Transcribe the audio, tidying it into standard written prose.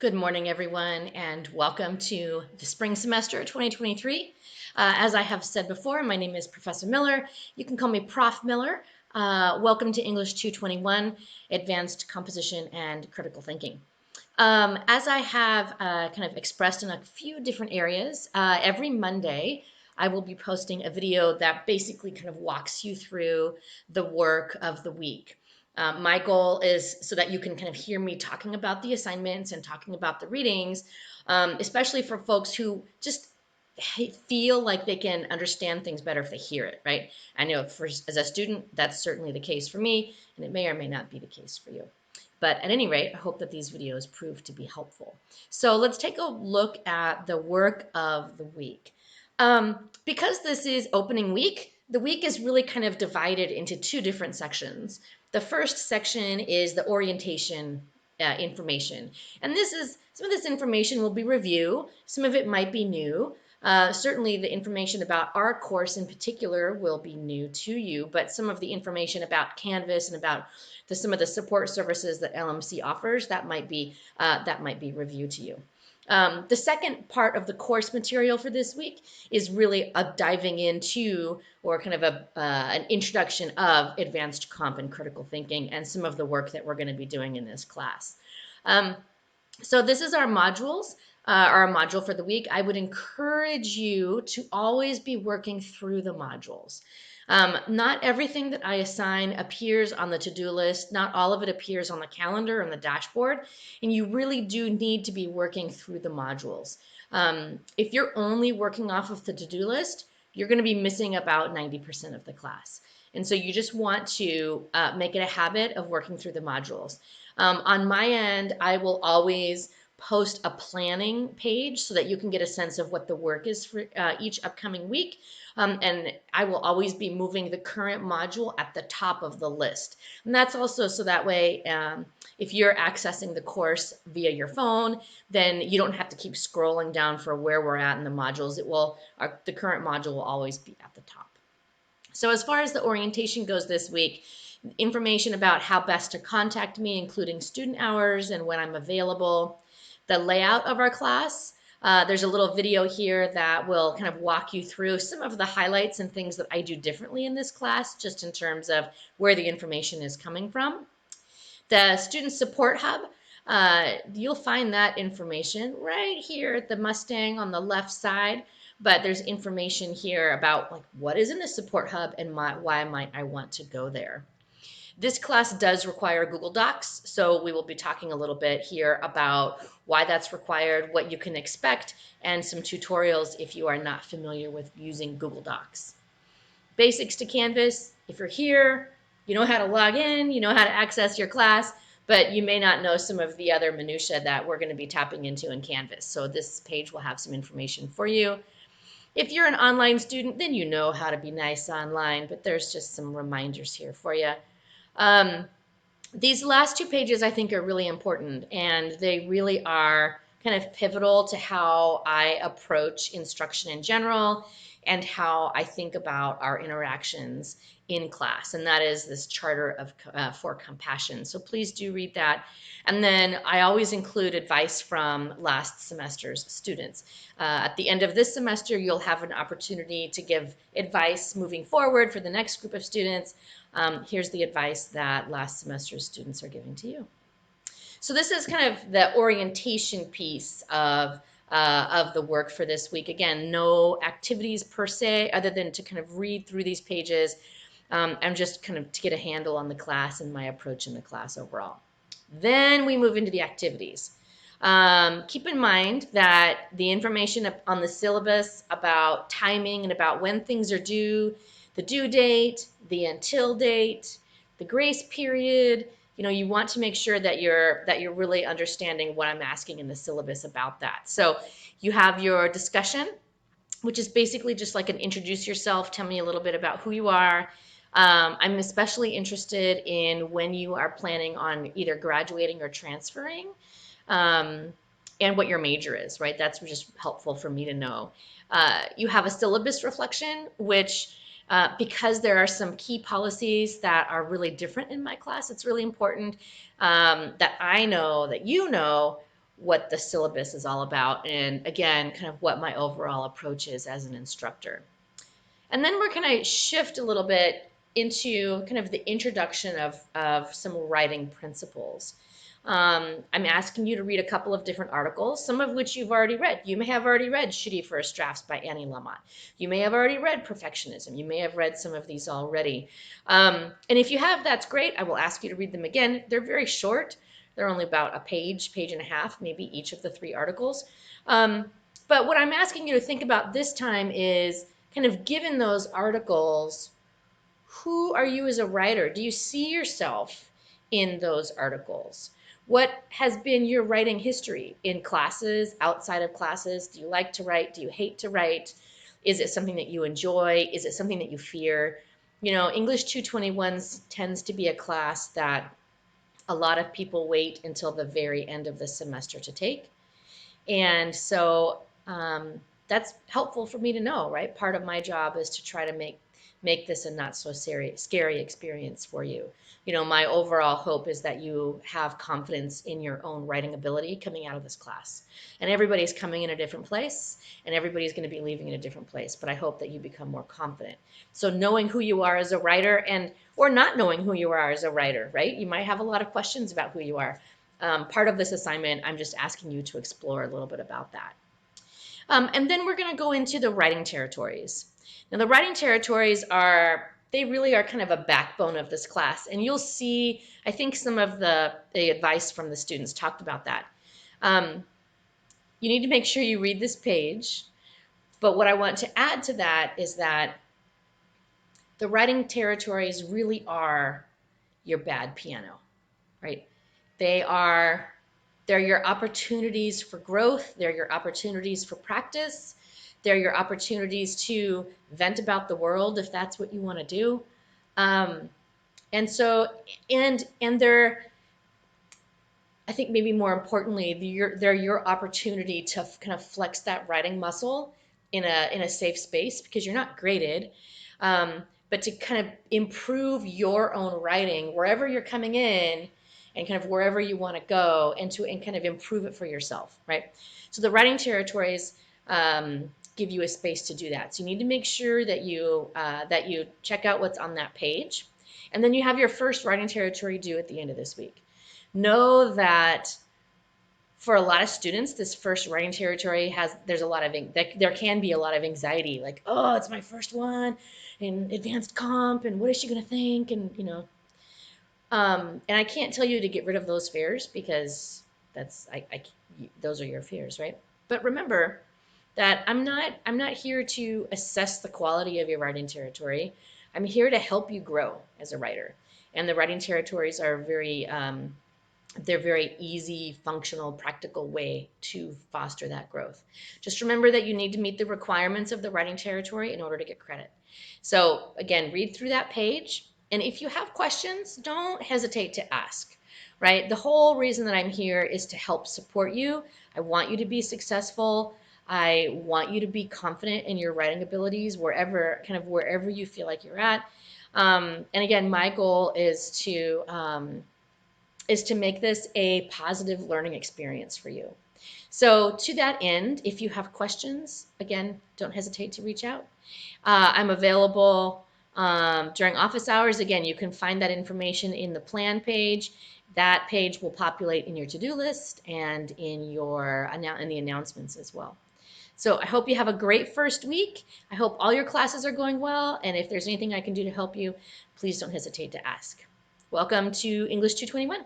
Good morning, everyone, and welcome to the spring semester 2023. As I have said before, my name is Professor Miller. You can call me Prof. Miller. Welcome to English 221, Advanced Composition and Critical Thinking. As I have kind of expressed in a few different areas, every Monday I will be posting a video that basically kind of walks you through the work of the week. My goal is so that you can kind of hear me talking about the assignments and talking about the readings, especially for folks who just feel like they can understand things better if they hear it, right? I know as a student, that's certainly the case for me, and it may or may not be the case for you. But at any rate, I hope that these videos prove to be helpful. So let's take a look at the work of the week. Because this is opening week, the week is really kind of divided into two different sections. The first section is the orientation information. And some of this information will be review. Some of it might be new. Certainly the information about our course in particular will be new to you, but some of the information about Canvas and about some of the support services that LMC offers, that might be review to you. The second part of the course material for this week is really a diving into or kind of an introduction of advanced comp and critical thinking and some of the work that we're going to be doing in this class. So this is our modules, our module for the week. I would encourage you to always be working through the modules. Not everything that I assign appears on the to-do list. Not all of it appears on the calendar and the dashboard. And you really do need to be working through the modules. If you're only working off of the to-do list, you're going to be missing about 90% of the class. And so you just want to make it a habit of working through the modules. On my end, I will always post a planning page so that you can get a sense of what the work is for each upcoming week. And I will always be moving the current module at the top of the list. And that's also so that way, if you're accessing the course via your phone, then you don't have to keep scrolling down for where we're at in the modules. The current module will always be at the top. So as far as the orientation goes this week, information about how best to contact me, including student hours and when I'm available, the layout of our class. There's a little video here that will kind of walk you through some of the highlights and things that I do differently in this class, just in terms of where the information is coming from. The Student Support Hub, you'll find that information right here at the Mustang on the left side. But there's information here about like what is in the Support Hub and why might I want to go there. This class does require Google Docs, so we will be talking a little bit here about why that's required, what you can expect, and some tutorials if you are not familiar with using Google Docs. Basics to Canvas, if you're here, you know how to log in, you know how to access your class, but you may not know some of the other minutiae that we're going to be tapping into in Canvas. So this page will have some information for you. If you're an online student, then you know how to be nice online, but there's just some reminders here for you. These last two pages I think are really important, and they really are kind of pivotal to how I approach instruction in general and how I think about our interactions in class, and that is this charter for compassion. So please do read that. And then I always include advice from last semester's students. At the end of this semester, you'll have an opportunity to give advice moving forward for the next group of students. Here's the advice that last semester's students are giving to you. So this is kind of the orientation piece of the work for this week. Again, no activities per se, other than to kind of read through these pages and just kind of to get a handle on the class and my approach in the class overall. Then we move into the activities. Keep in mind that the information on the syllabus about timing and about when things are due, the due date, the until date, the grace period, you want to make sure that you're really understanding what I'm asking in the syllabus about that. So you have your discussion, which is basically just like an introduce yourself, tell me a little bit about who you are. I'm especially interested in when you are planning on either graduating or transferring, and what your major is, right? That's just helpful for me to know. You have a syllabus reflection, which because there are some key policies that are really different in my class, it's really important that I know, that you know, what the syllabus is all about, and again, kind of what my overall approach is as an instructor. And then we're going to shift a little bit into kind of the introduction of some writing principles. I'm asking you to read a couple of different articles, some of which you've already read. You may have already read Shitty First Drafts by Annie Lamott. You may have already read Perfectionism. You may have read some of these already. And if you have, that's great. I will ask you to read them again. They're very short. They're only about a page, page and a half, maybe each of the 3 articles. But what I'm asking you to think about this time is kind of given those articles, who are you as a writer? Do you see yourself in those articles? What has been your writing history in classes, outside of classes? Do you like to write? Do you hate to write? Is it something that you enjoy? Is it something that you fear? You know, English 221 tends to be a class that a lot of people wait until the very end of the semester to take. And so that's helpful for me to know, right? Part of my job is to try to make this a not so scary experience for you. You know, my overall hope is that you have confidence in your own writing ability coming out of this class. And everybody's coming in a different place, and everybody's going to be leaving in a different place. But I hope that you become more confident. So knowing who you are as a writer, and or not knowing who you are as a writer, right? You might have a lot of questions about who you are. Part of this assignment, I'm just asking you to explore a little bit about that. And then we're going to go into the writing territories. Now, the writing territories they really are kind of a backbone of this class. And you'll see, I think some of the advice from the students talked about that. You need to make sure you read this page. But what I want to add to that is that the writing territories really are your bad piano, right? They're your opportunities for growth. They're your opportunities for practice. They're your opportunities to vent about the world if that's what you want to do. And they're, I think maybe more importantly, they're your opportunity to kind of flex that writing muscle in a safe space, because you're not graded, but to kind of improve your own writing wherever you're coming in, and kind of wherever you want to go, and kind of improve it for yourself, right? So the writing territories give you a space to do that. So you need to make sure that you check out what's on that page, and then you have your first writing territory due at the end of this week. Know that for a lot of students, this first writing territory there can be a lot of anxiety, like, oh, it's my first one in advanced comp, and what is she going to think, and you know. And I can't tell you to get rid of those fears, because those are your fears, right? But remember that I'm not here to assess the quality of your writing territory. I'm here to help you grow as a writer. And the writing territories are they're very easy, functional, practical way to foster that growth. Just remember that you need to meet the requirements of the writing territory in order to get credit. So again, read through that page. And if you have questions, don't hesitate to ask, right? The whole reason that I'm here is to help support you. I want you to be successful. I want you to be confident in your writing abilities wherever you feel like you're at. And again, my goal is to make this a positive learning experience for you. So to that end, if you have questions, again, don't hesitate to reach out. I'm available during office hours. Again, you can find that information in the plan page. That page will populate in your to-do list and in the announcements as well. So I hope you have a great first week. I hope all your classes are going well. And if there's anything I can do to help you, please don't hesitate to ask. Welcome to English 221.